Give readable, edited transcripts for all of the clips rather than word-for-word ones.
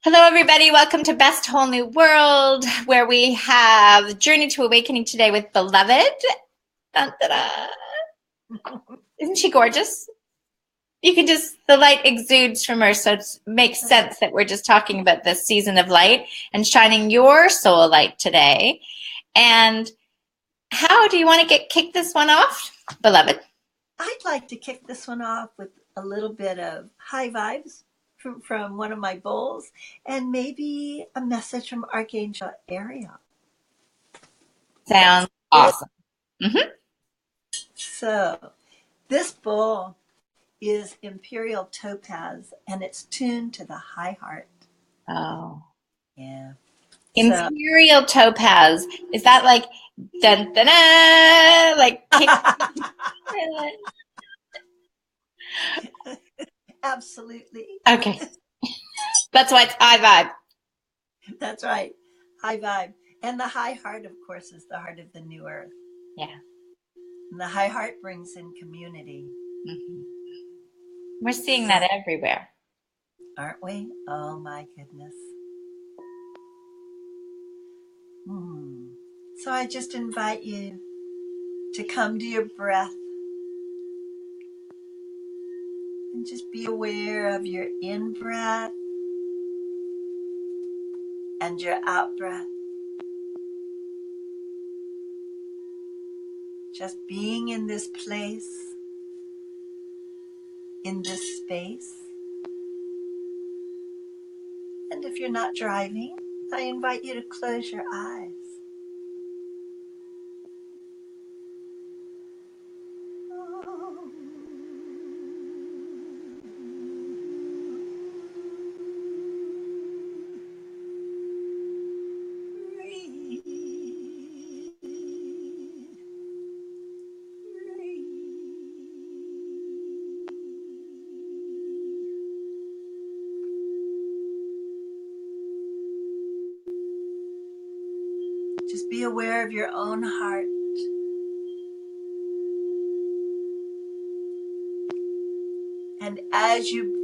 Hello, everybody. Welcome to Best Whole New World, where we have Journey to Awakening today with Beloved. Dun, da, da. Isn't she gorgeous? The light exudes from her, so it makes sense that we're just talking about this season of light and shining your soul light today. And how do you want to kick this one off, Beloved? I'd like to kick this one off with a little bit of high vibes from one of my bowls and maybe a message from Archangel Ariel. Sounds awesome. Mm-hmm. So this bowl is Imperial Topaz and it's tuned to the high heart. Oh. Yeah. So, Imperial Topaz. Is that like dun dun dun, like absolutely. Okay. That's why it's high vibe. That's right. High vibe. And the high heart, of course, is the heart of the new earth. Yeah. And the high heart brings in community. Mm-hmm. We're seeing So, that everywhere. aren't we? Oh my goodness. So I just invite you to come to your breath and just be aware of your in breath and your out breath. Just being in this place, in this space. And if you're not driving, I invite you to close your eyes. Just be aware of your own heart. And as you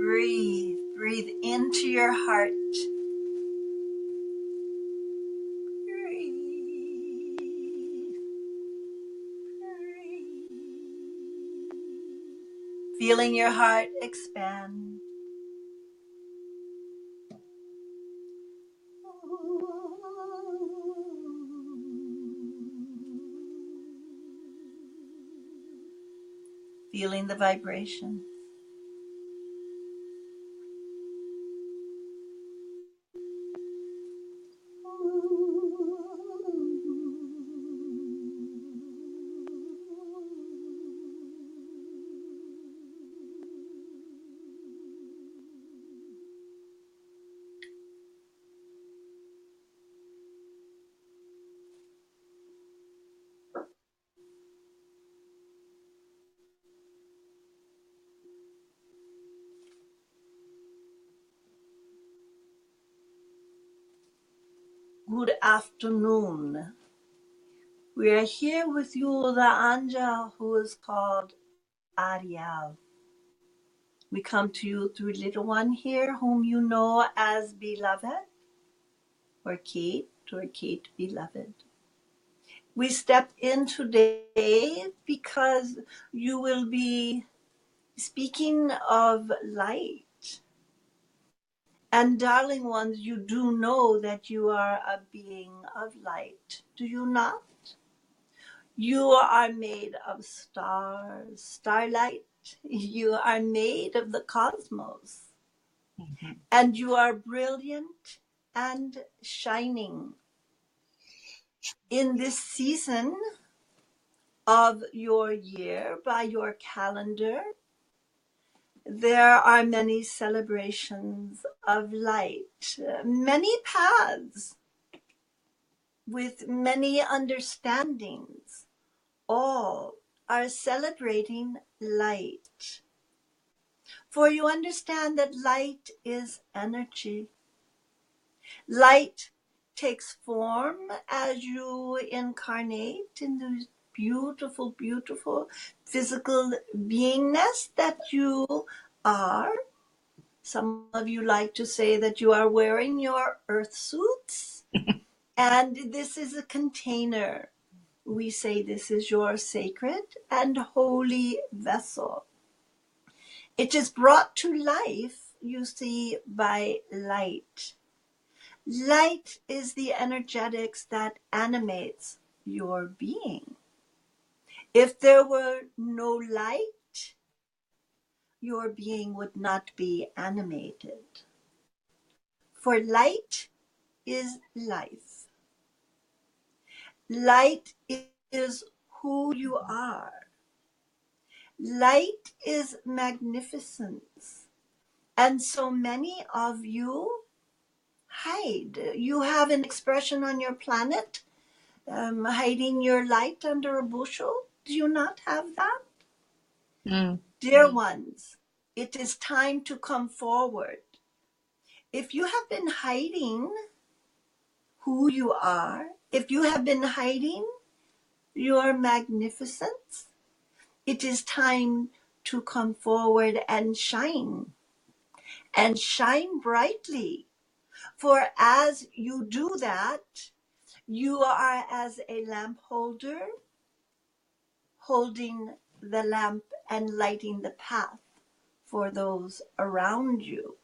breathe into your heart. Feeling your heart expand. Feeling the vibration. Good afternoon. We are here with you, the angel who is called Ariel. We come to you through little one here, whom you know as Beloved, or Kate Beloved. We step in today because you will be speaking of light. And darling ones, you do know that you are a being of light, do you not? You are made of stars, starlight. You are made of the cosmos. Mm-hmm. And you are brilliant and shining. In this season of your year, by your calendar, there are many celebrations of light, many paths with many understandings. All are celebrating light. For you understand that light is energy. Light takes form as you incarnate in the beautiful, beautiful physical beingness that you are. Some of you like to say that you are wearing your earth suits, and this is a container. We say this is your sacred and holy vessel. It is brought to life, you see, by light. Light is the energetics that animates your being. If there were no light, your being would not be animated. For light is life. Light is who you are. Light is magnificence. And so many of you hide. You have an expression on your planet, hiding your light under a bushel. Do you not have that? Dear ones, it is time to come forward. If you have been hiding who you are, if you have been hiding your magnificence, it is time to come forward and shine brightly. For as you do that, you are as a lamp holder holding the lamp and lighting the path for those around you.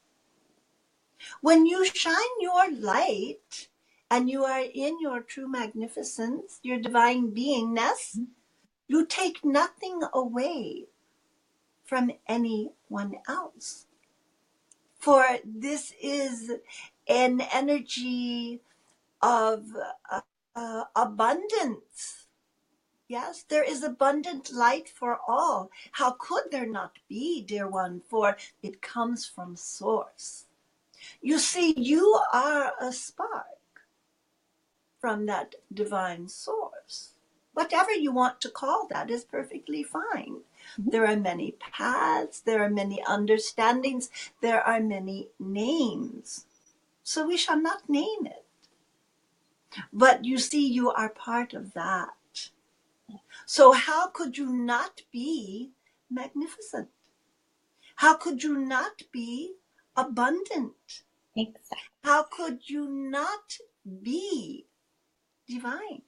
When you shine your light and you are in your true magnificence, your divine beingness, you take nothing away from anyone else. For this is an energy of abundance. Yes, there is abundant light for all. How could there not be, dear one? For it comes from source. You see, you are a spark from that divine source. Whatever you want to call that is perfectly fine. There are many paths, there are many understandings, there are many names. So we shall not name it. But you see, you are part of that. So how could you not be magnificent? How could you not be abundant? Exactly. How could you not be divine?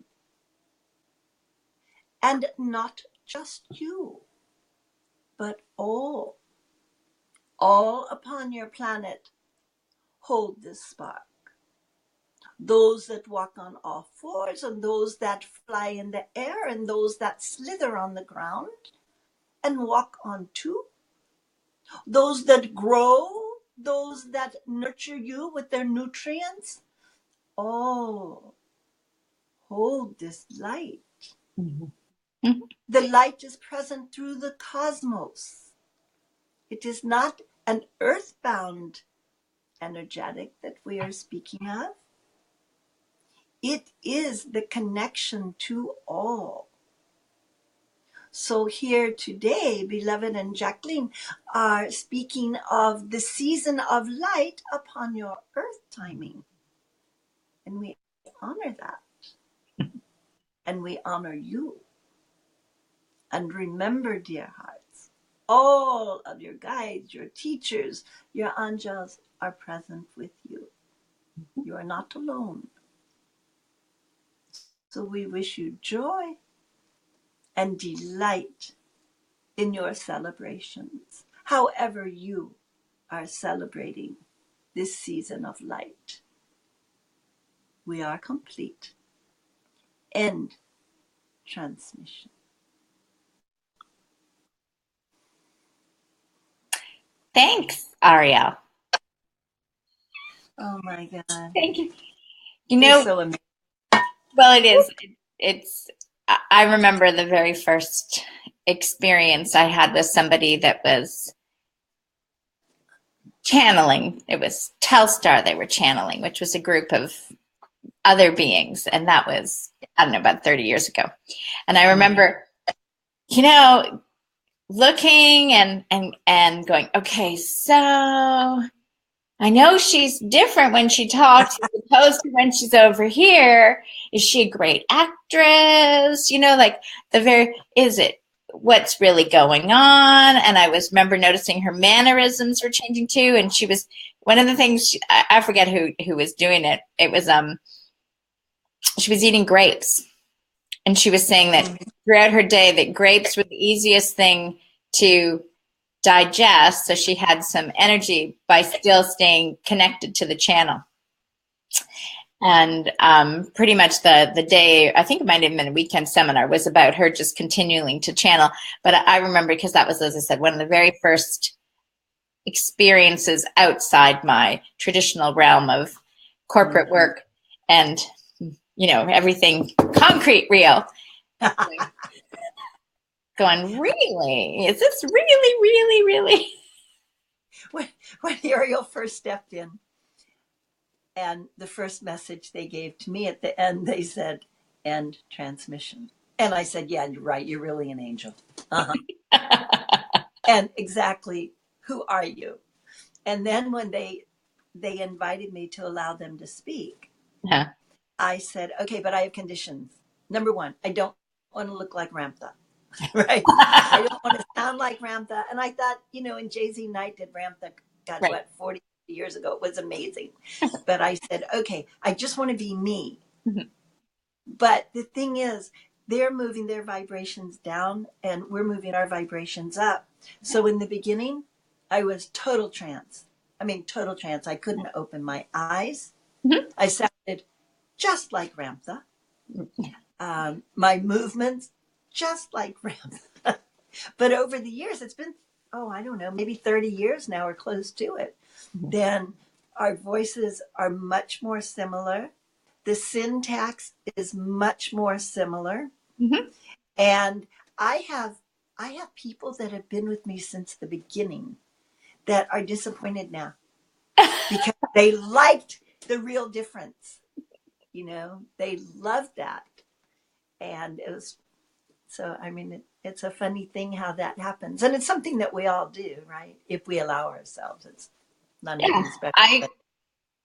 And not just you, but all upon your planet hold this spark. Those that walk on all fours, and those that fly in the air, and those that slither on the ground and walk on two. Those that grow, those that nurture you with their nutrients, all hold this light. The light is present through the cosmos. It is not an earthbound energetic that we are speaking of. It is the connection to all. So here today, Beloved and Jacqueline are speaking of the season of light upon your earth timing. And we honor that. And we honor you. And remember, dear hearts, all of your guides, your teachers, your angels are present with you. You are not alone. So we wish you joy and delight in your celebrations, however you are celebrating this season of light. We are complete. End transmission. Thanks, Ariel. Oh my God. Thank you. You know, so amazing. Well, it is. I remember the very first experience I had with somebody that was channeling. It was Telstar they were channeling, which was a group of other beings. And that was, I don't know, about 30 years ago. And I remember, looking and going, okay, so I know she's different when she talks as opposed to when she's over here. Is she a great actress? Is it what's really going on. And I remember noticing her mannerisms were changing too. And she was, one of the things, I forget who was doing it. It was, she was eating grapes. And she was saying that throughout her day that grapes were the easiest thing to digest. So she had some energy by still staying connected to the channel. And pretty much the day, I think it might have been a weekend seminar, was about her just continuing to channel. But I remember, because that was, as I said, one of the very first experiences outside my traditional realm of corporate work and, you know, everything concrete real. Going, really? Is this really? When Ariel first stepped in, and the first message they gave to me at the end, they said, "End transmission." And I said, "Yeah, you're right. You're really an angel." And exactly, who are you? And then when they invited me to allow them to speak, I said, "Okay, but I have conditions. Number one, I don't want to look like Ramtha." Right? I don't want to sound like Ramtha. And I thought, you know, and Jay-Z Knight did Ramtha, God, right, what, 40 years ago. It was amazing. But I said, okay, I just want to be me. But the thing is, they're moving their vibrations down and we're moving our vibrations up. So in the beginning, I was total trance. I mean, total trance. I couldn't open my eyes. I sounded just like Ramtha. My movements, just like Ramtha. But over the years, it's been, I don't know, maybe 30 years now or close to it. Then our voices are much more similar. The syntax is much more similar. And I have people that have been with me since the beginning that are disappointed now because they liked the real difference. You know, they loved that. And it was, so, I mean, it's a funny thing how that happens. And it's something that we all do, right? If we allow ourselves. It's not anything special.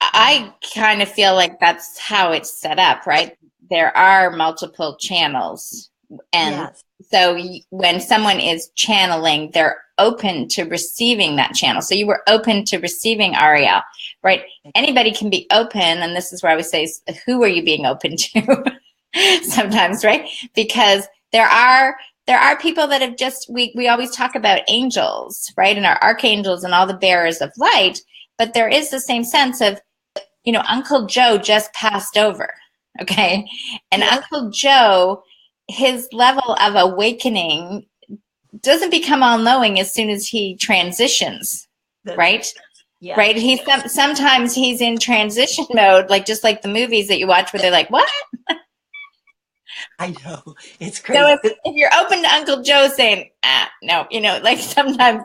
I kind of feel like that's how it's set up, right? There are multiple channels. And so when someone is channeling, they're open to receiving that channel. So you were open to receiving Ariel, right? Anybody can be open. And this is where I would say, who are you being open to? Sometimes, right? Because there are people that have just, we always talk about angels, right? And our archangels and all the bearers of light, but there is the same sense of, you know, Uncle Joe just passed over, okay? And Uncle Joe, his level of awakening doesn't become all-knowing as soon as he transitions, right? Yeah. Right? Sometimes he's in transition mode, like just like the movies that you watch where they're like, what? I know, it's crazy. So if you're open to Uncle Joe saying, no, you know, like sometimes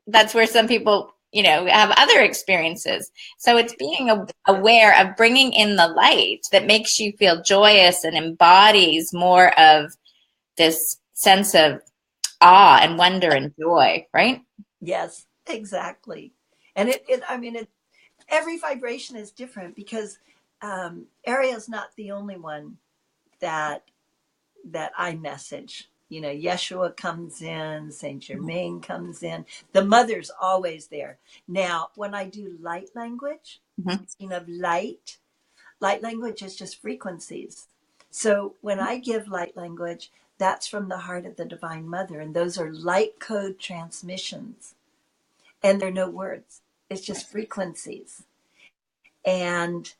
that's where some people, you know, have other experiences. So it's being aware of bringing in the light that makes you feel joyous and embodies more of this sense of awe and wonder and joy, right? Yes, exactly. And every vibration is different because Ariel's not the only one that I message. You know, Yeshua comes in, Saint Germain comes in. The mother's always there. Now, when I do light language, speaking of light language is just frequencies. So when I give light language, that's from the heart of the Divine Mother. And those are light code transmissions. And there are no words. It's just frequencies. And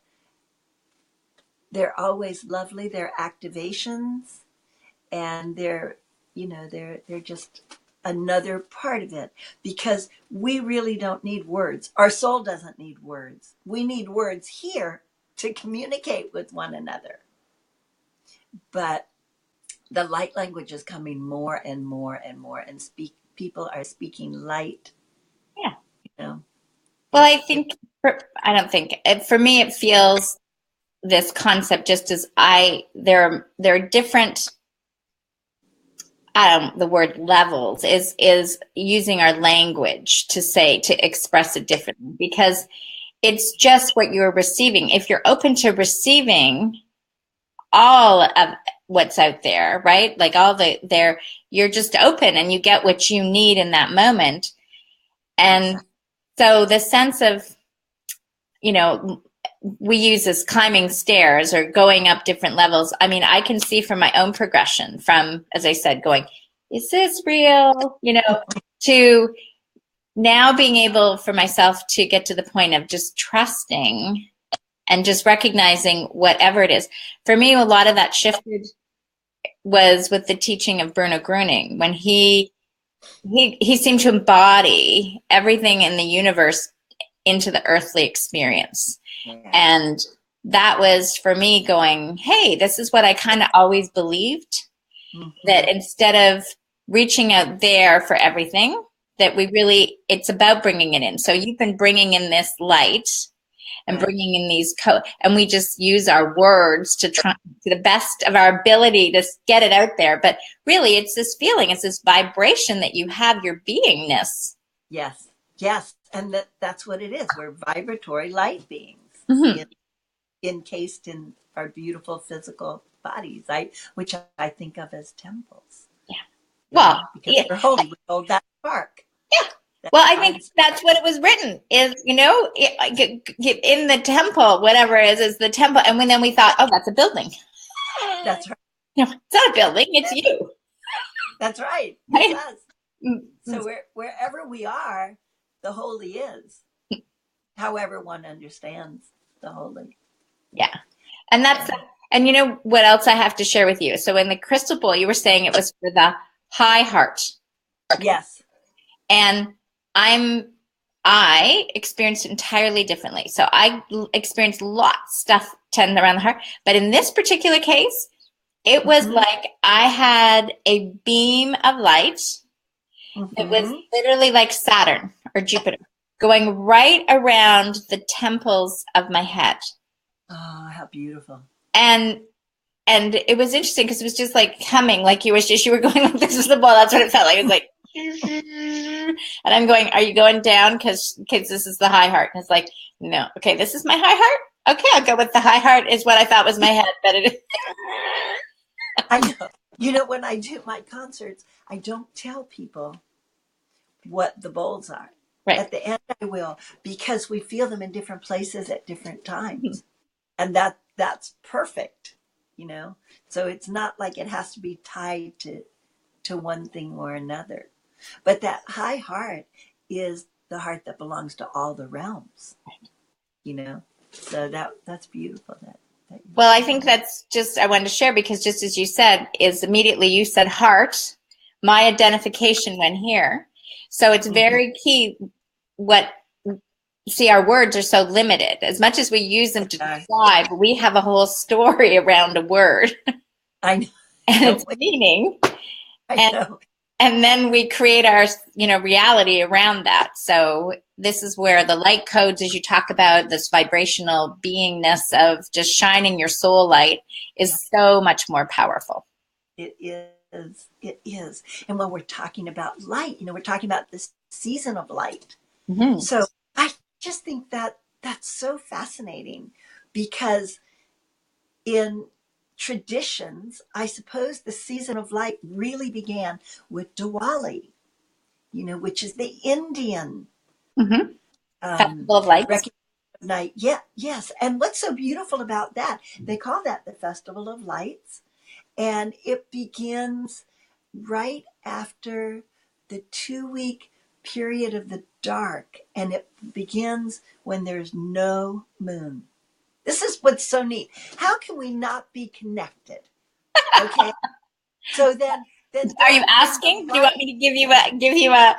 they're always lovely. They're activations. And they're just another part of it because we really don't need words. Our soul doesn't need words. We need words here to communicate with one another. But the light language is coming more and more and more, and people are speaking light. Yeah. You know? Well, for me, it feels this concept just as there are different, the word levels is using our language to express it differently because it's just what you're receiving. If you're open to receiving all of what's out there, right? Like you're just open and you get what you need in that moment. And so the sense of, we use this climbing stairs or going up different levels. I mean, I can see from my own progression from, as I said, going, is this real? To now being able for myself to get to the point of just trusting and just recognizing whatever it is. For me, a lot of that shifted was with the teaching of Bruno Gruning when he seemed to embody everything in the universe into the earthly experience. Yeah. And that was for me going, hey, this is what I kind of always believed, that instead of reaching out there for everything, that it's about bringing it in. So you've been bringing in this light and bringing in these and we just use our words to try to the best of our ability to get it out there. But really, it's this feeling, it's this vibration that you have your beingness. Yes. And that's what it is. We're vibratory light beings encased in our beautiful physical bodies, which I think of as temples. Yeah. Because we're holy. We hold that spark. Yeah. Well, I think that's what it was written is, in the temple, whatever it is the temple. And then we thought, oh, that's a building. That's right. No, it's not a building. It's you. That's right. It's us. So wherever we are, the holy is. However one understands the holy. Yeah. And and you know what else I have to share with you? So in the crystal bowl, you were saying it was for the high heart. Yes. And I experienced it entirely differently. So I experienced lots of stuff tend around the heart. But in this particular case, it was like I had a beam of light. It was literally like Saturn or Jupiter going right around the temples of my head. Oh, how beautiful. And it was interesting because it was just like humming, like you were going like this is the ball. That's what it felt like. It was like, and I'm going, are you going down? Because this is the high heart. And it's like, no. Okay, this is my high heart. Okay, I'll go with the high heart is what I thought was my head, but it is. I know. When I do my concerts, I don't tell people what the bowls are. Right. At the end, I will, because we feel them in different places at different times. And that's perfect, So it's not like it has to be tied to one thing or another. But that high heart is the heart that belongs to all the realms, So that's beautiful. Well, I think that's just, I wanted to share because just as you said, is immediately you said heart, my identification went here. So it's very key our words are so limited. As much as we use them to describe, we have a whole story around a word. I know. And its meaning. I know. And then we create our, reality around that. So this is where the light codes, as you talk about, this vibrational beingness of just shining your soul light is so much more powerful. It is. It is. And when we're talking about light, we're talking about this season of light. So I just think that that's so fascinating because in traditions, I suppose the season of light really began with Diwali, which is the Indian Festival of Lights. Night. Yeah, yes. And what's so beautiful about that? They call that the Festival of Lights, and it begins right after the 2-week period of the dark, and it begins when there's no moon. This is what's so neat. How can we not be connected? Okay. So then are you asking? Do you want me to give you a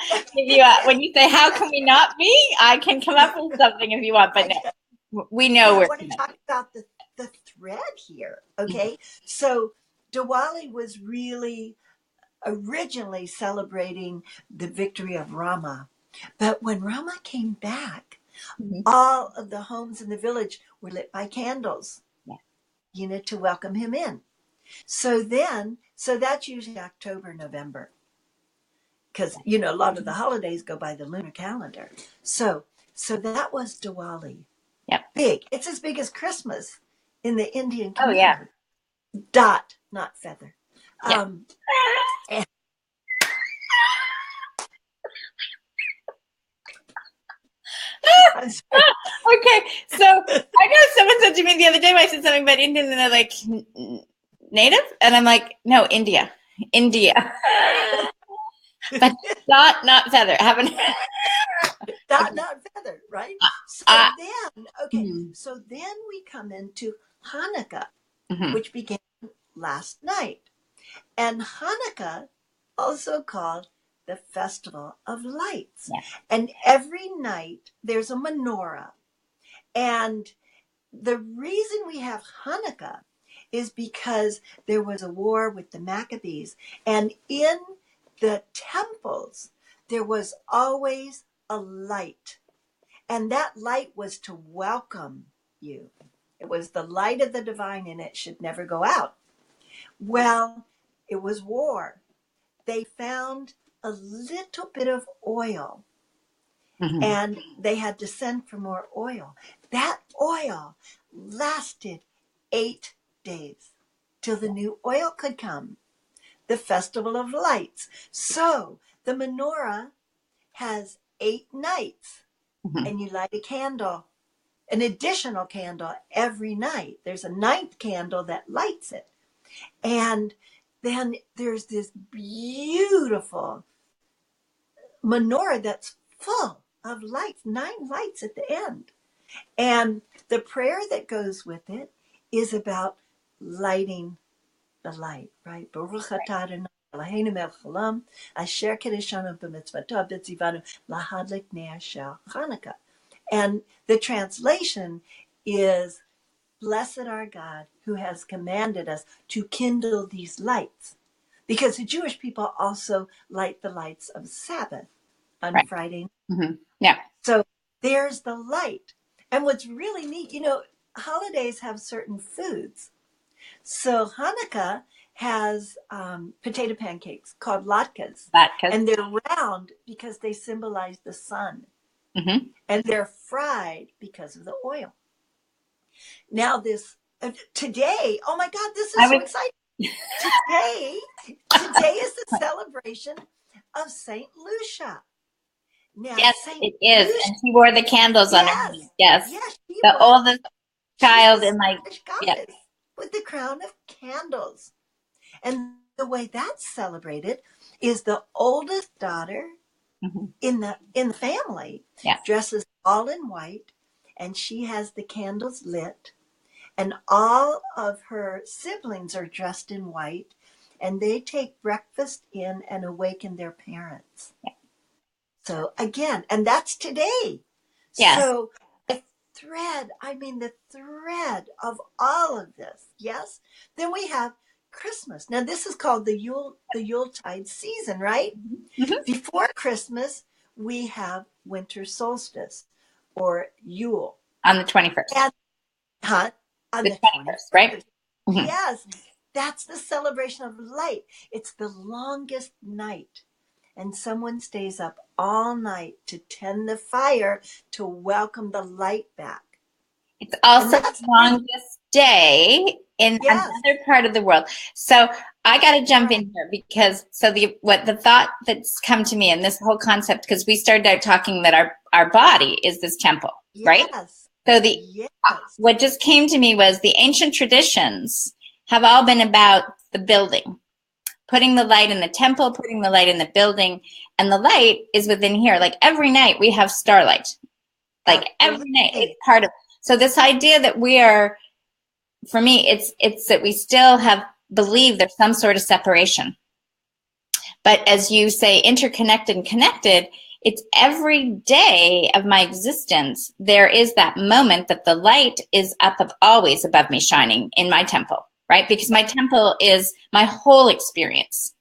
when you say how can we not be? I can come up with something if you want, but no, we know we're. I want to talk about the thread here. Okay. So Diwali was really originally celebrating the victory of Rama. But when Rama came back, all of the homes in the village were lit by candles, to welcome him in. So that's usually October, November. Because, a lot of the holidays go by the lunar calendar. So that was Diwali. Yep. Big. It's as big as Christmas in the Indian community. Oh, yeah. not feather. Yeah. And I'm sorry. Okay, so I know someone said to me the other day when I said something about Indian, and they're like, native? And I'm like, no, India. But not feather. Haven't. Not feather, right? So Uh, then, okay, so then we come into Hanukkah, mhm. which began last night. And Hanukkah, also called the Festival of Lights. Yeah. And every night there's a menorah. And the reason we have Hanukkah is because there was a war with the Maccabees. And in the temples, there was always a light. And that light was to welcome you. It was the light of the divine, and it should never go out. Well, it was war. They found a little bit of oil, and they had to send for more oil. That oil lasted 8 days till the new oil could come, the Festival of Lights. So the menorah has 8 nights, and you light a candle, an additional candle every night. There's a 9th candle that lights it. And then there's this beautiful menorah that's full of lights, 9 lights at the end. And the prayer that goes with it is about lighting the light, right? Baruch atah Adonai Eloheinu melech haolam, asher kiddushanu b'mitzvotav v'tzivanu lahadlik ner shel Hanukkah. And the translation is, blessed our God who has commanded us to kindle these lights. Because the Jewish people also light the lights of Sabbath on Right. Friday. Yeah. So there's the light. And what's really neat, holidays have certain foods. So Hanukkah has potato pancakes called latkes. And they're round because they symbolize the sun. And they're fried because of the oil. Now today, oh my God, this is so exciting. Today is the celebration of Saint Lucia. Now, Yes, Saint it is. Lucia, and she wore the candles on her head. Yes. The oldest child in my goddess with the crown of candles. And the way that's celebrated is the oldest daughter in the family dresses all in white, and she has the candles lit, and all of her siblings are dressed in white, and they take breakfast in and awaken their parents. So again, and that's today. So the thread of all of this. Yes. Then we have Christmas. Now this is called the Yuletide season, right? Before Christmas, we have winter solstice or Yule. On the 21st. On the 21st, right? Yes. That's the celebration of light. It's the longest night. And someone stays up all night to tend the fire to welcome the light back. It's also the longest day in another part of the world. So I got to jump in here because the thought that's come to me in this whole concept, because we started out talking that our body is this temple, right? So what just came to me was the ancient traditions have all been about the building. Putting the light in the temple, putting the light in the building, and the light is within here. Like every night we have starlight. Like every night it's part of. So this idea that we are, for me, it's that we still believe there's some sort of separation. But as you say, interconnected and connected, it's every day of my existence, there is that moment that the light is always above me shining in my temple. Right? Because my temple is my whole experience,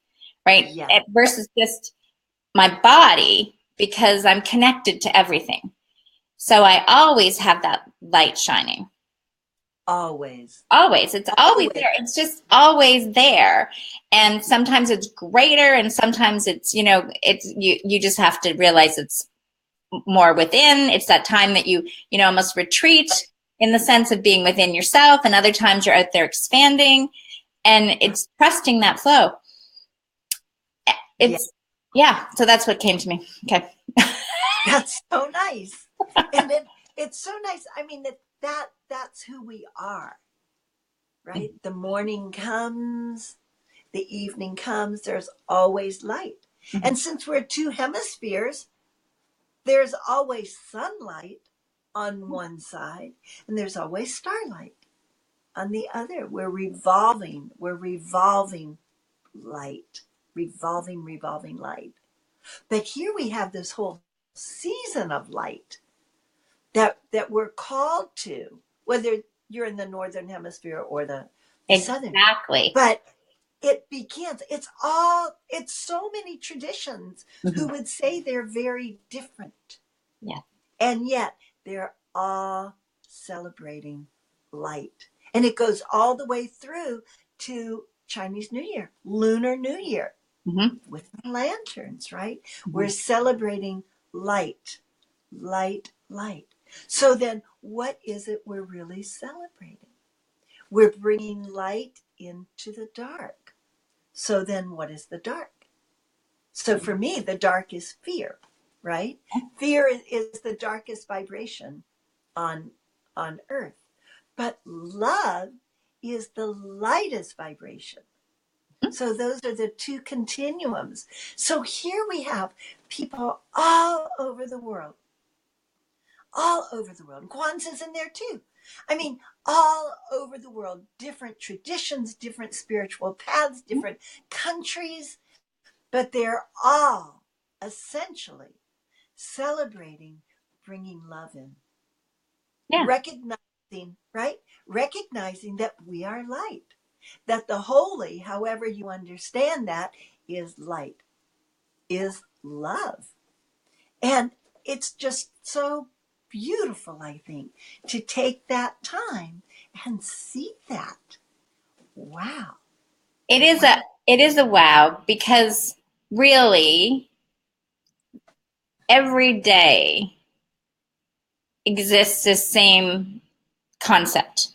right? Versus just my body, because I'm connected to everything. So I always have that light shining. Always. It's always there. It's just always there. And sometimes it's greater, and sometimes it's, you just have to realize it's more within. It's that time that you almost retreat in the sense of being within yourself, and other times you're out there expanding. And it's trusting that flow. It's, yeah. So that's what came to me. Okay. That's so nice. And it's so nice. I mean, that's who we are, right? The morning comes, the evening comes, there's always light. Mm-hmm. And since we're two hemispheres, there's always sunlight on one side, and there's always starlight on the other. We're revolving light, revolving light. But here we have this whole season of light that we're called to, whether you're in the northern hemisphere or the southern. Exactly. But it begins, it's so many traditions who would say they're very different. Yeah. And yet they're all celebrating light. And it goes all the way through to Chinese New Year, Lunar New Year, with lanterns, right? We're celebrating light, light, light. So then what is it we're really celebrating? We're bringing light into the dark. So then what is the dark? So for me, the dark is fear, right? Fear is the darkest vibration on earth. But love is the lightest vibration. So those are the two continuums. So here we have people all over the world. All over the world. Kwanzaa's in there too. I mean, all over the world, different traditions, different spiritual paths, different countries, but they're all essentially celebrating bringing love in. Yeah. Recognizing, right? Recognizing that we are light, that the holy, however you understand that, is light, is love. And it's just so beautiful, I think, to take that time and see that. Wow. It is a wow, because really every day exists the same concept.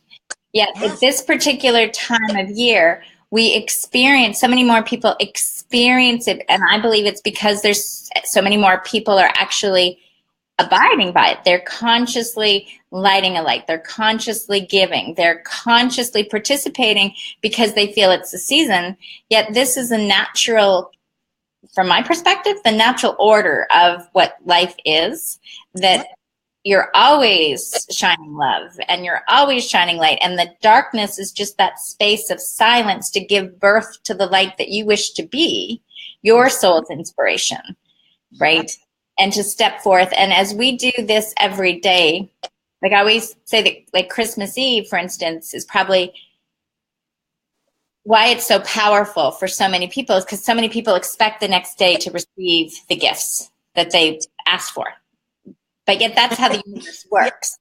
Yet at this particular time of year, we experience, so many more people experience it. And I believe it's because there's so many more people are actually abiding by it. They're consciously lighting a light. They're consciously giving. They're consciously participating because they feel it's the season. Yet this is a natural, from my perspective, the natural order of what life is, that you're always shining love and you're always shining light. And the darkness is just that space of silence to give birth to the light that you wish to be, your soul's inspiration, right? And to step forth. And as we do this every day, like I always say that, like Christmas Eve, for instance, is probably why it's so powerful for so many people, is because so many people expect the next day to receive the gifts that they asked for. But yet that's how the universe works.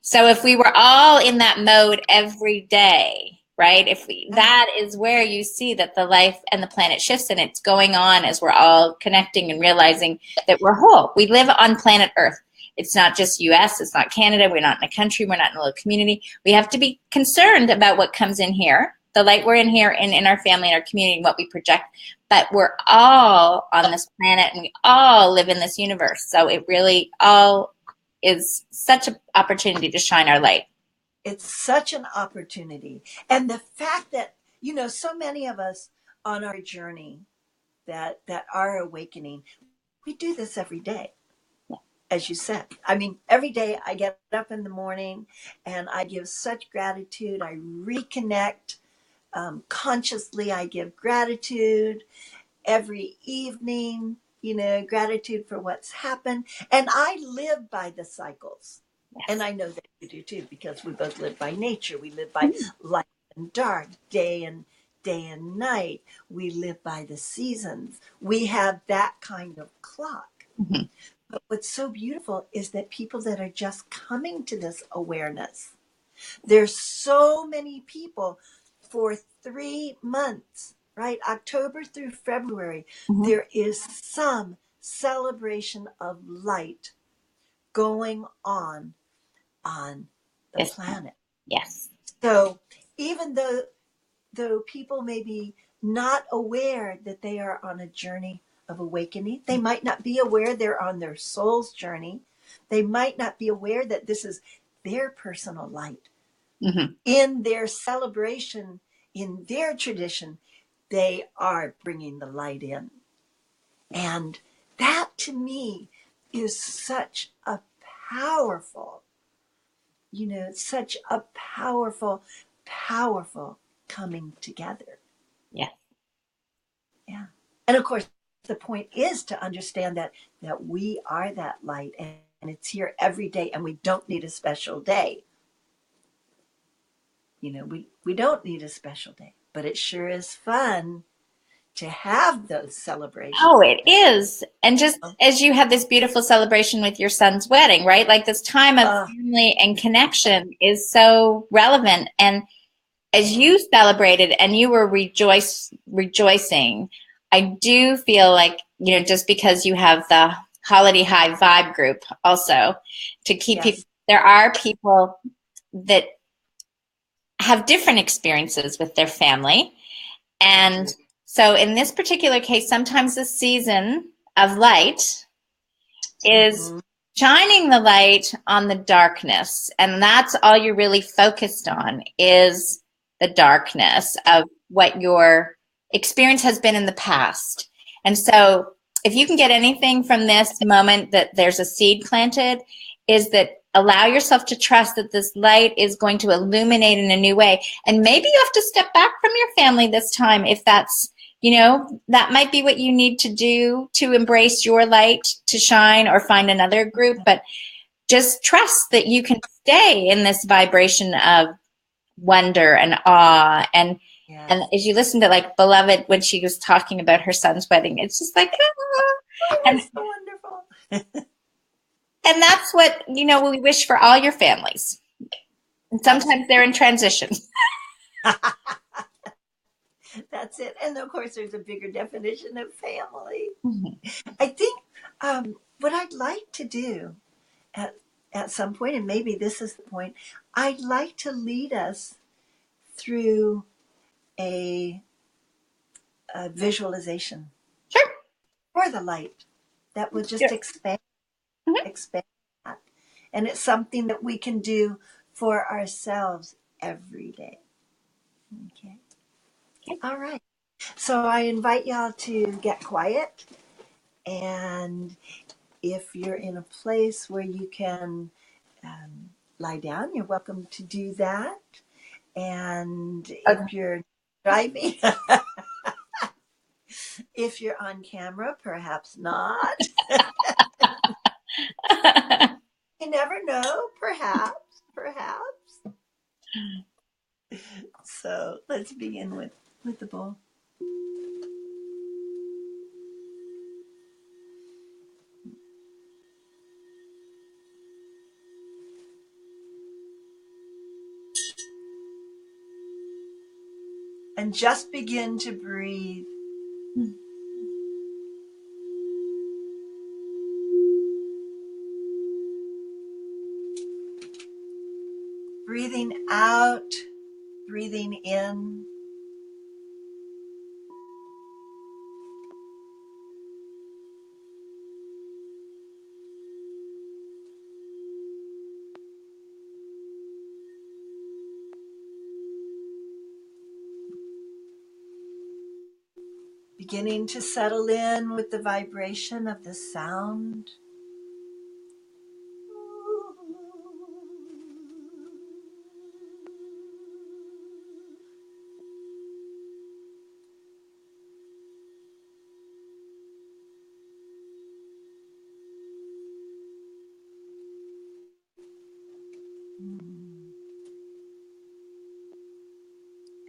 So if we were all in that mode every day, right? That is where you see that the life and the planet shifts, and it's going on as we're all connecting and realizing that we're whole. We live on planet Earth. It's not just US, it's not Canada, we're not in a country, we're not in a little community. We have to be concerned about what comes in here, the light we're in here and in our family and our community and what we project. But we're all on this planet and we all live in this universe. So it really all is such an opportunity to shine our light. It's such an opportunity. And the fact that, so many of us on our journey that are awakening, we do this every day. As you said, I mean, every day I get up in the morning and I give such gratitude. I reconnect consciously. I give gratitude every evening, gratitude for what's happened. And I live by the cycles. Yes. And I know that you do too, because we both live by nature. We live by light and dark, day and night. We live by the seasons. We have that kind of clock. Mm-hmm. But what's so beautiful is that people that are just coming to this awareness, there's so many people for 3 months, right? October through February, there is some celebration of light going on the planet. Yes. So even though though people may be not aware that they are on a journey of awakening, they might not be aware they're on their soul's journey. They might not be aware that this is their personal light. Mm-hmm. In their celebration, in their tradition, they are bringing the light in. And that to me is such a powerful, such a powerful, powerful coming together. Yes. Yeah. And of course, the point is to understand that we are that light, and it's here every day, and we don't need a special day. We don't need a special day, but it sure is fun to have those celebrations. Oh, it is. And just as you had this beautiful celebration with your son's wedding, right? Like this time of family and connection is so relevant. And as you celebrated and you were rejoicing, I do feel like, just because you have the Holiday High Vibe group also to keep people, there are people that have different experiences with their family. And so in this particular case, sometimes the season of light is shining the light on the darkness. And that's all you're really focused on is the darkness of what your experience has been in the past. And so if you can get anything from this moment that there's a seed planted, is that allow yourself to trust that this light is going to illuminate in a new way. And maybe you have to step back from your family this time if that's, that might be what you need to do to embrace your light to shine or find another group. But just trust that you can stay in this vibration of wonder and awe. And as you listen to like Beloved, when she was talking about her son's wedding, it's just like, and so wonderful. And that's what, we wish for all your families. And sometimes they're in transition. That's it. And of course, there's a bigger definition of family. Mm-hmm. I think what I'd like to do at some point, and maybe this is the point, I'd like to lead us through a visualization. Sure. For the light that would just expand that. And it's something that we can do for ourselves every day. Okay. All right. So I invite y'all to get quiet. And if you're in a place where you can lie down, you're welcome to do that. And if you're driving, if you're on camera, perhaps not. You never know. Perhaps. So let's begin with the bowl. And just begin to breathe. Breathing out, breathing in. Beginning to settle in with the vibration of the sound.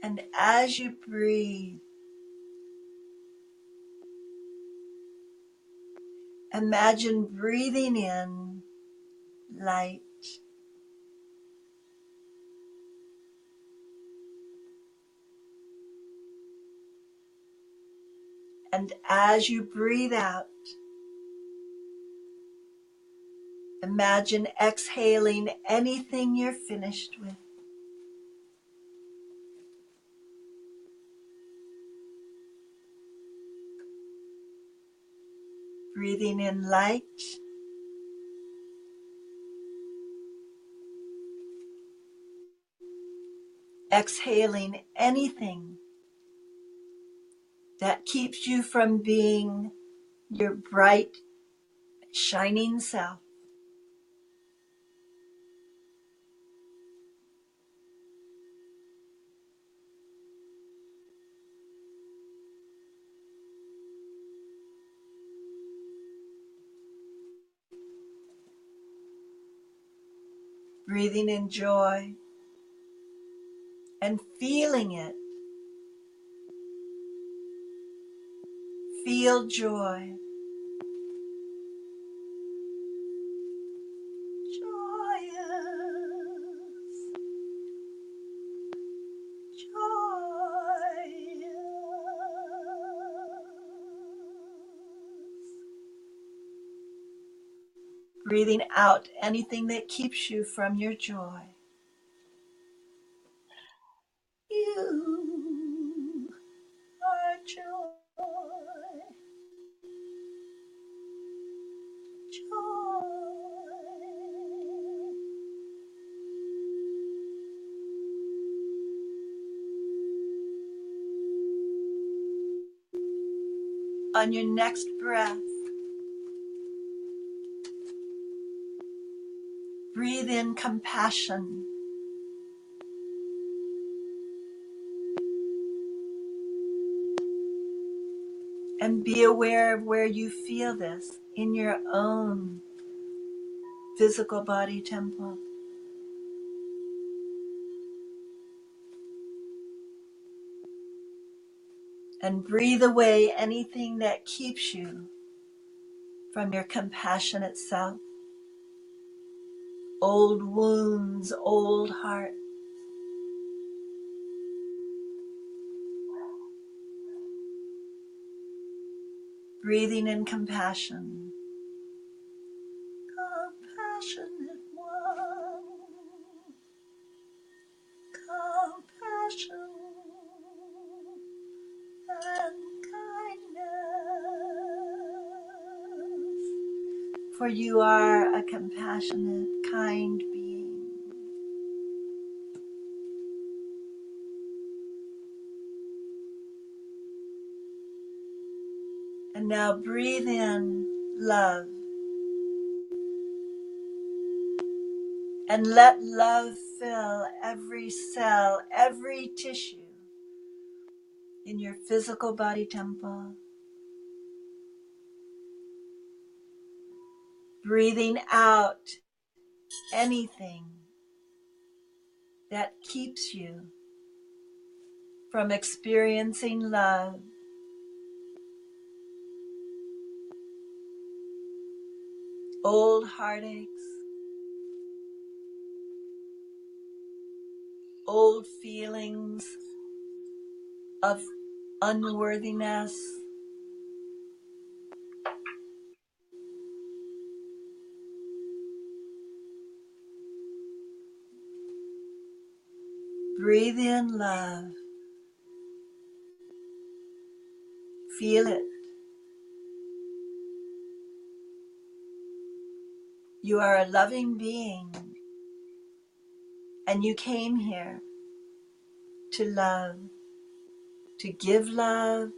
And as you breathe, imagine breathing in light. And as you breathe out, imagine exhaling anything you're finished with. Breathing in light. Exhaling anything that keeps you from being your bright, shining self. Breathing in joy and feeling it. Feel joy. Joyous. Joyous. Breathing out anything that keeps you from your joy. You are joy. Joy. On your next breath, breathe in compassion. And be aware of where you feel this in your own physical body temple. And breathe away anything that keeps you from your compassionate self. Old wounds, old heart. Breathing in compassion. Compassionate one. Compassion and kindness. For you are a compassionate, kind being. And now breathe in love. And let love fill every cell, every tissue in your physical body temple. Breathing out anything that keeps you from experiencing love. Old heartaches, old feelings of unworthiness, breathe in love. Feel it. You are a loving being, and you came here to love, to give love,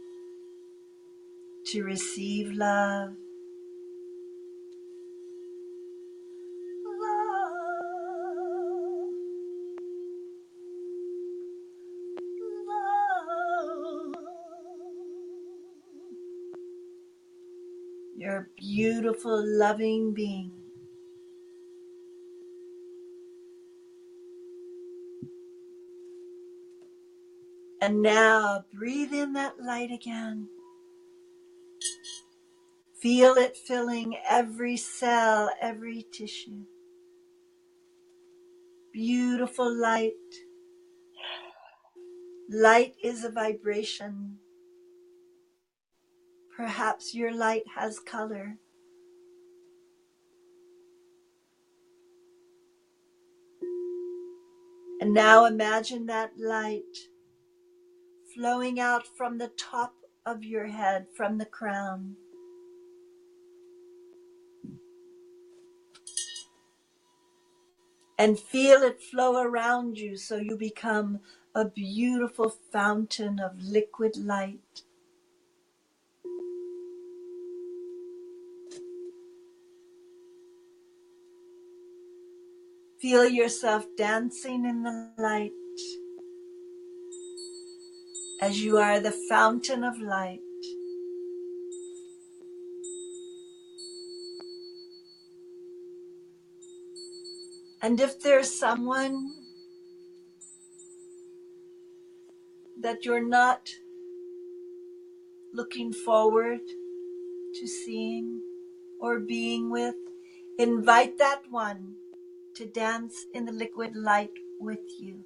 to receive love. Love, love. You're a beautiful, loving being. And now breathe in that light again. Feel it filling every cell, every tissue. Beautiful light. Light is a vibration. Perhaps your light has color. And now imagine that light flowing out from the top of your head, from the crown, and feel it flow around you so you become a beautiful fountain of liquid light. Feel yourself dancing in the light as you are the fountain of light. And if there's someone that you're not looking forward to seeing or being with, invite that one to dance in the liquid light with you.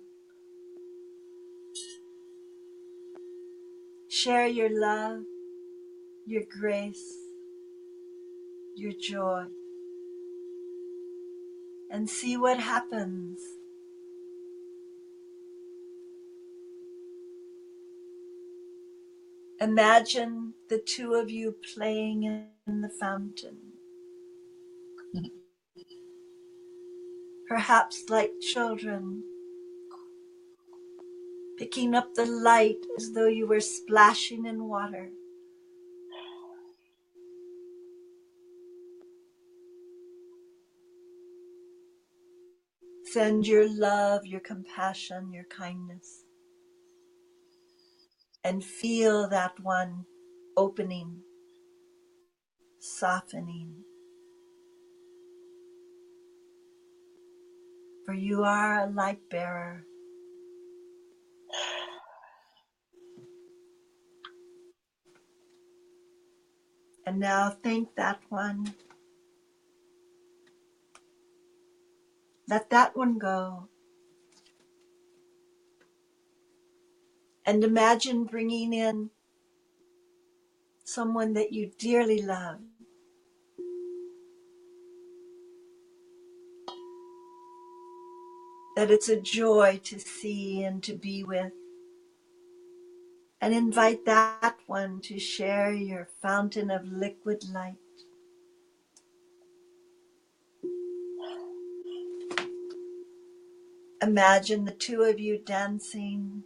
Share your love, your grace, your joy, and see what happens. Imagine the two of you playing in the fountain, perhaps like children, picking up the light as though you were splashing in water. Send your love, your compassion, your kindness, and feel that one opening, softening. For you are a light bearer. And now thank that one. Let that one go. And imagine bringing in someone that you dearly love. That it's a joy to see and to be with. And invite that one to share your fountain of liquid light. Imagine the two of you dancing,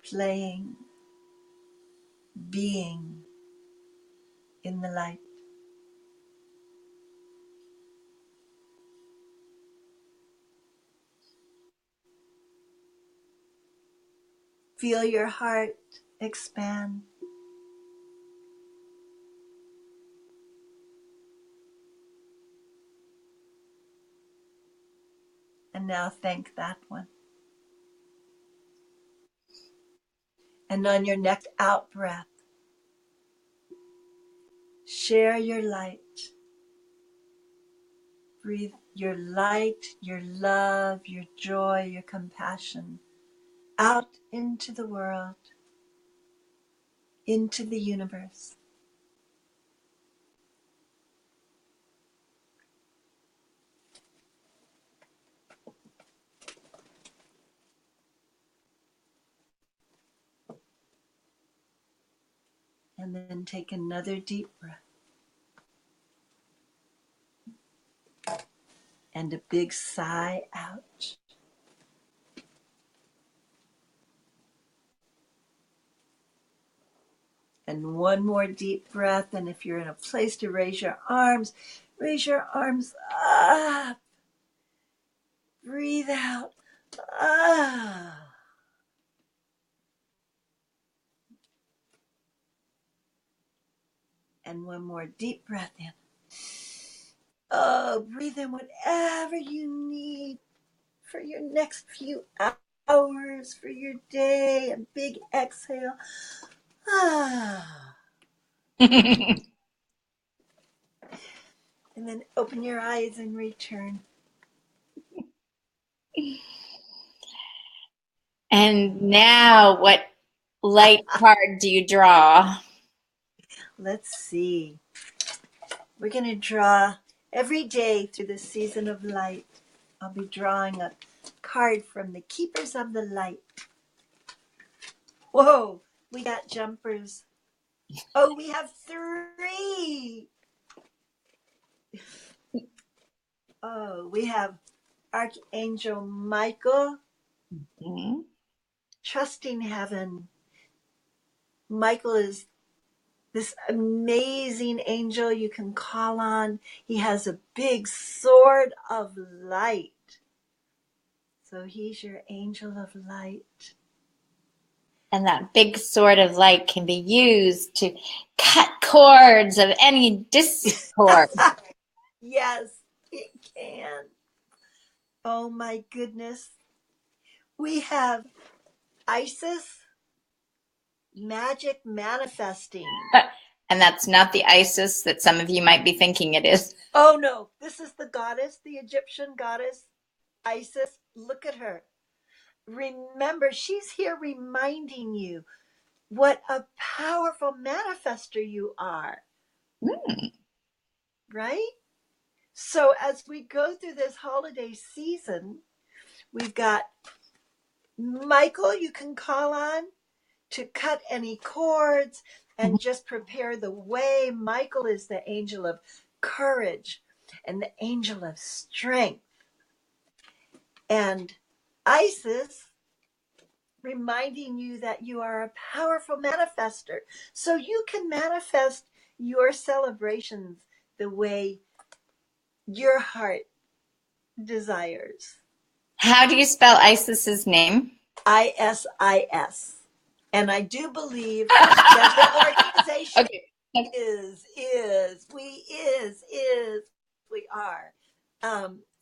playing, being in the light. Feel your heart expand. And now thank that one. And on your next out breath, share your light. Breathe your light, your love, your joy, your compassion out into the world, into the universe. And then take another deep breath. And a big sigh out. And one more deep breath. And if you're in a place to raise your arms up. Breathe out. Ah. And one more deep breath in. Oh, breathe in whatever you need for your next few hours, for your day. A big exhale. Ah. And then open your eyes and return. And now, what light card do you draw? Let's see. We're going to draw every day through the season of light. I'll be drawing a card from the Keepers of the Light. Whoa, we got jumpers. Oh, we have 3. Oh, we have Archangel Michael, Mhm. trusting heaven. Michael is this amazing angel you can call on. He has a big sword of light. So he's your angel of light. And that big sword of light can be used to cut cords of any discord. Yes, it can. Oh my goodness. We have Isis, magic manifesting. And that's not the Isis that some of you might be thinking it is. Oh no, this is the goddess, the Egyptian goddess, Isis. Look at her. Remember, she's here reminding you what a powerful manifester you are, Mm. right? So as we go through this holiday season, we've got Michael you can call on to cut any cords and just prepare the way. Michael is the angel of courage and the angel of strength. And Isis reminding you that you are a powerful manifester. So you can manifest your celebrations the way your heart desires. How do you spell Isis's name? ISIS. And I do believe that the organization Okay. we are.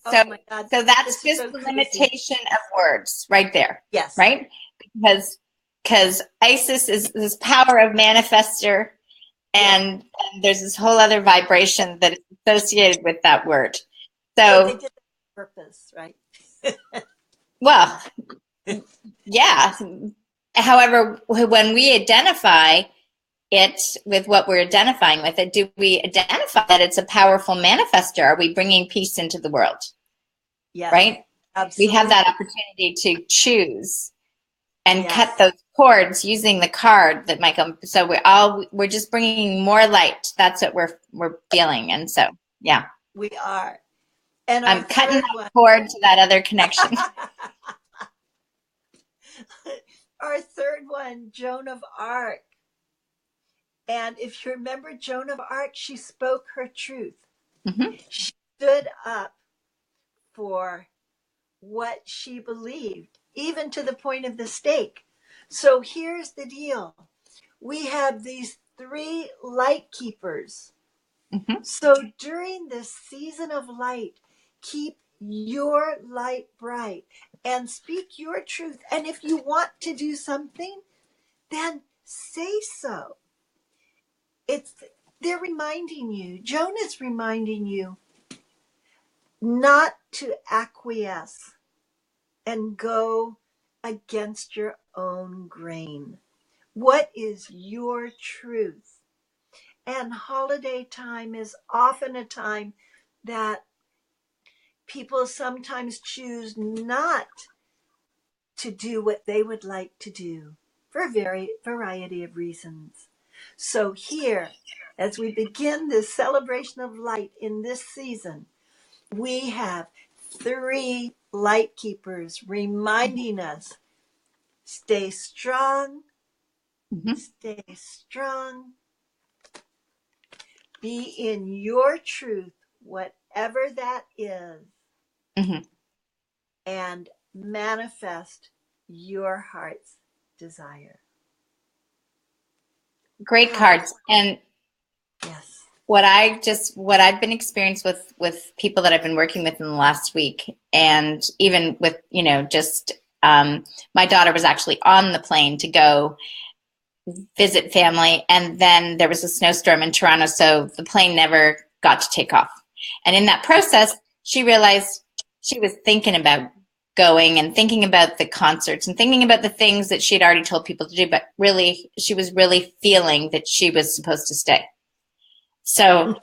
So, Oh my God. so that's This is just so the crazy. limitation of words right there, Yes. right? Because Isis is this power of manifester, and there's this whole other vibration that is associated with that word. So they So, did that on purpose, right? well, yeah. However, when we identify it with what we're identifying with it, do we identify that it's a powerful manifester? Are we bringing peace into the world? Yes. Right? Absolutely. We have that opportunity to choose and Yes. cut those cords using the card that Michael. So we're just bringing more light. That's what we're feeling, and so yeah, We are. And I'm cutting that cord to that other connection. Our third one, Joan of Arc. And if you remember Joan of Arc, she spoke her truth. Mm-hmm. She stood up for what she believed, even to the point of the stake. So here's the deal. We have these three light keepers. Mm-hmm. So during this season of light, keep your light bright and speak your truth. And if you want to do something, then say so. They're reminding you, Joan is reminding you not to acquiesce and go against your own grain. What is your truth? And holiday time is often a time that people sometimes choose not to do what they would like to do for a variety of reasons. So here, as we begin this celebration of light in this season, we have three light keepers reminding us, stay strong, Mm-hmm. stay strong, be in your truth, whatever that is, Mm-hmm. and manifest your heart's desire. Great cards. And Yes. what I've been experienced with people that I've been working with in the last week, and even with just my daughter was actually on the plane to go visit family, and then there was a snowstorm in Toronto, so the plane never got to take off. And in that process, she realized she was thinking about going and thinking about the concerts and thinking about the things that she had already told people to do, but really she was really feeling that she was supposed to stay. So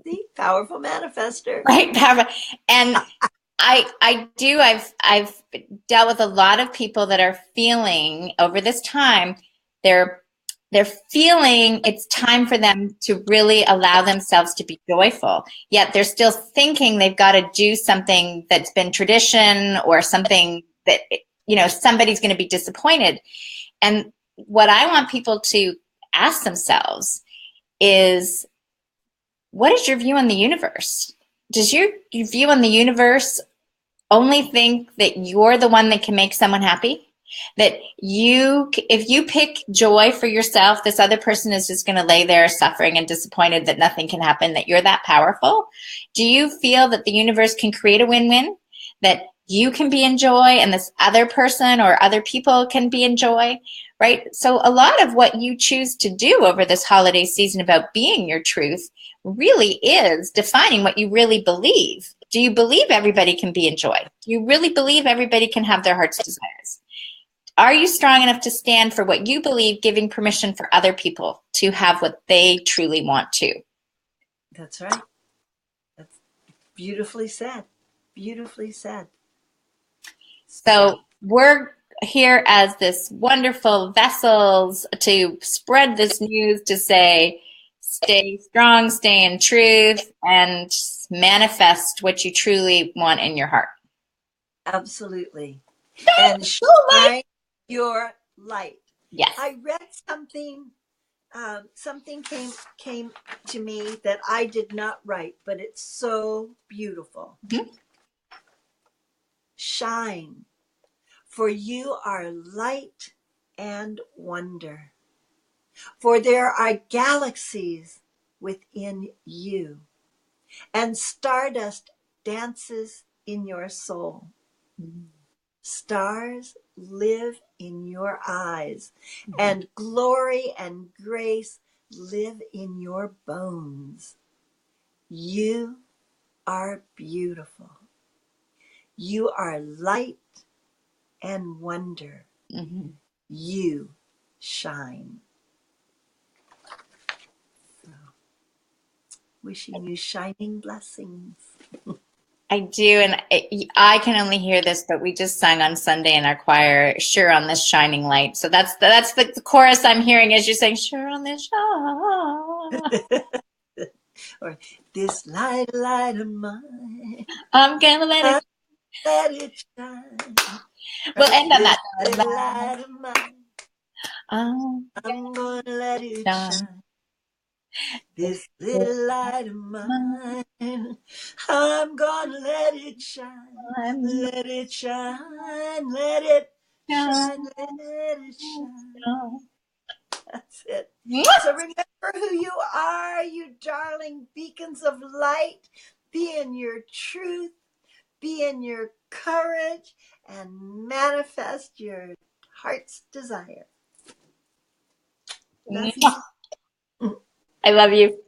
The powerful manifester. right, and I've dealt with a lot of people that are feeling over this time they're They're feeling it's time for them to really allow themselves to be joyful. Yet they're still thinking they've got to do something that's been tradition or something that, somebody's going to be disappointed. And what I want people to ask themselves is, what is your view on the universe? Does your view on the universe only think that you're the one that can make someone happy? That if you pick joy for yourself, this other person is just going to lay there suffering and disappointed that nothing can happen, that you're that powerful? Do you feel that the universe can create a win-win? That you can be in joy and this other person or other people can be in joy, right? So a lot of what you choose to do over this holiday season about being your truth really is defining what you really believe. Do you believe everybody can be in joy? Do you really believe everybody can have their heart's desires? Are you strong enough to stand for what you believe, giving permission for other people to have what they truly want to? That's right. That's beautifully said. Beautifully said. So we're here as this wonderful vessels to spread this news, to say, stay strong, stay in truth, and manifest what you truly want in your heart. Absolutely. And shine your light. Yes. I read something. Something came to me that I did not write, but it's so beautiful. Mm-hmm. Shine, for you are light and wonder. For there are galaxies within you, and stardust dances in your soul. Mm-hmm. Stars live in your eyes, and glory and grace live in your bones. You are beautiful. You are light and wonder. Mm-hmm. You shine. So, wishing you shining blessings. I do, and I can only hear this, but we just sang on Sunday in our choir, "Sure on this shining light." So that's the chorus I'm hearing as you're saying, "Sure on this shine." Or this light, light of mine, I'm gonna let it shine. We'll end on that. This light of mine, I'm I'm gonna let it shine. shine. This little light of mine, I'm gonna let it shine. Let it shine, let it shine, let it shine. That's it. So remember who you are, you darling beacons of light. Be in your truth, be in your courage, and manifest your heart's desire. Love you. I love you.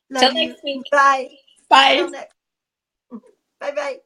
Love Till you. next week. Bye. Bye. Till next. Bye bye.